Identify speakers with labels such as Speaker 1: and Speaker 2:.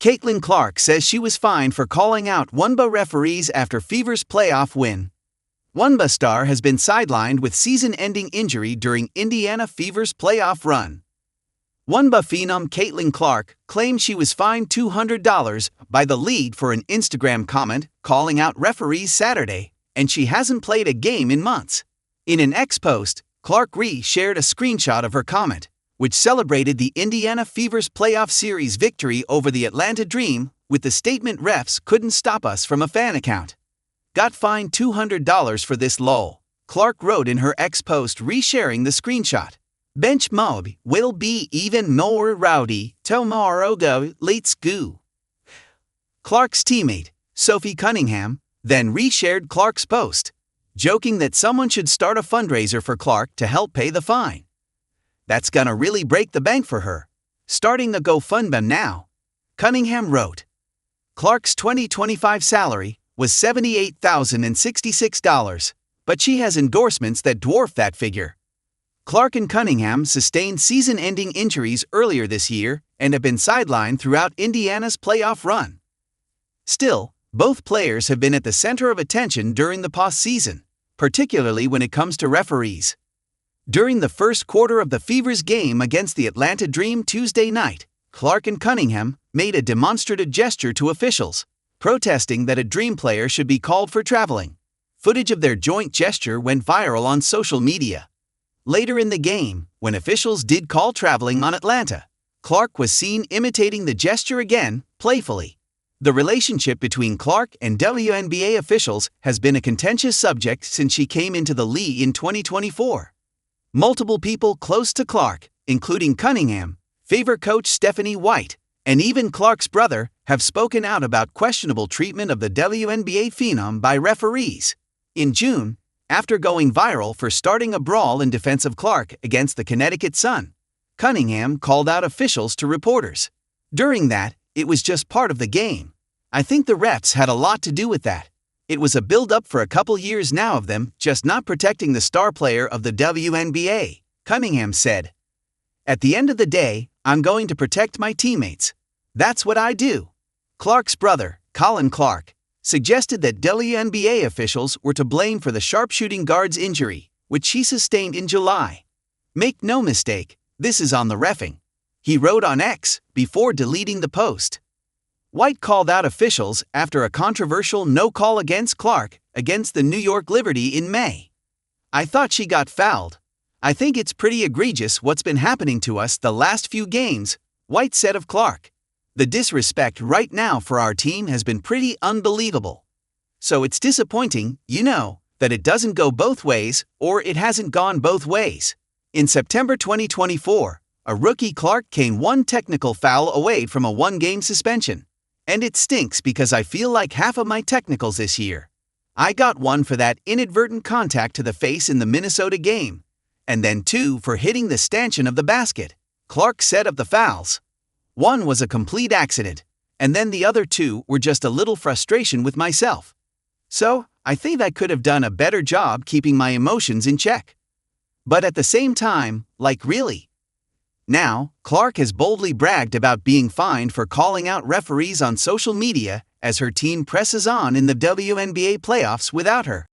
Speaker 1: Caitlin Clark says she was fined for calling out Wnba referees after Fever's playoff win. Wnba star has been sidelined with season-ending injury during Indiana Fever's playoff run. Wnba phenom Caitlin Clark claimed she was fined $200 by the league for an Instagram comment calling out referees Saturday, and she hasn't played a game in months. In an X post, Clark shared a screenshot of her comment, which celebrated the Indiana Fever's playoff series victory over the Atlanta Dream with the statement "Refs couldn't stop us" from a fan account. "Got fined $200 for this lol," Clark wrote in her X post resharing the screenshot. "Bench mob will be even more rowdy tomorrow go, let's go." Clark's teammate, Sophie Cunningham, then reshared Clark's post, joking that someone should start a fundraiser for Clark to help pay the fine. "That's gonna really break the bank for her. Starting the GoFundMe now," Cunningham wrote. Clark's 2025 salary was $78,066, but she has endorsements that dwarf that figure. Clark and Cunningham sustained season-ending injuries earlier this year and have been sidelined throughout Indiana's playoff run. Still, both players have been at the center of attention during the postseason, particularly when it comes to referees. During the first quarter of the Fever's game against the Atlanta Dream Tuesday night, Clark and Cunningham made a demonstrative gesture to officials, protesting that a Dream player should be called for traveling. Footage of their joint gesture went viral on social media. Later in the game, when officials did call traveling on Atlanta, Clark was seen imitating the gesture again, playfully. The relationship between Clark and WNBA officials has been a contentious subject since she came into the league in 2024. Multiple people close to Clark, including Cunningham, Fever coach Stephanie White, and even Clark's brother, have spoken out about questionable treatment of the WNBA phenom by referees. In June, after going viral for starting a brawl in defense of Clark against the Connecticut Sun, Cunningham called out officials to reporters. During that, "It was just part of the game. I think the refs had a lot to do with that. It was a build-up for a couple years now of them just not protecting the star player of the WNBA," Cunningham said. "At the end of the day, I'm going to protect my teammates. That's what I do." Clark's brother, Colin Clark, suggested that WNBA officials were to blame for the sharpshooting guard's injury, which she sustained in July. "Make no mistake, this is on the reffing," he wrote on X before deleting the post. White called out officials after a controversial no-call against Clark against the New York Liberty in May. "I thought she got fouled. I think it's pretty egregious what's been happening to us the last few games," White said of Clark. "The disrespect right now for our team has been pretty unbelievable. So it's disappointing, that it doesn't go both ways, or it hasn't gone both ways." In September 2024, a rookie Clark came one technical foul away from a one-game suspension. "And it stinks because I feel like half of my technicals this year. I got one for that inadvertent contact to the face in the Minnesota game, and then two for hitting the stanchion of the basket," Clark said of the fouls. "One was a complete accident, and then the other two were just a little frustration with myself. So, I think I could have done a better job keeping my emotions in check. But at the same time, really." Now, Clark has boldly bragged about being fined for calling out referees on social media as her team presses on in the WNBA playoffs without her.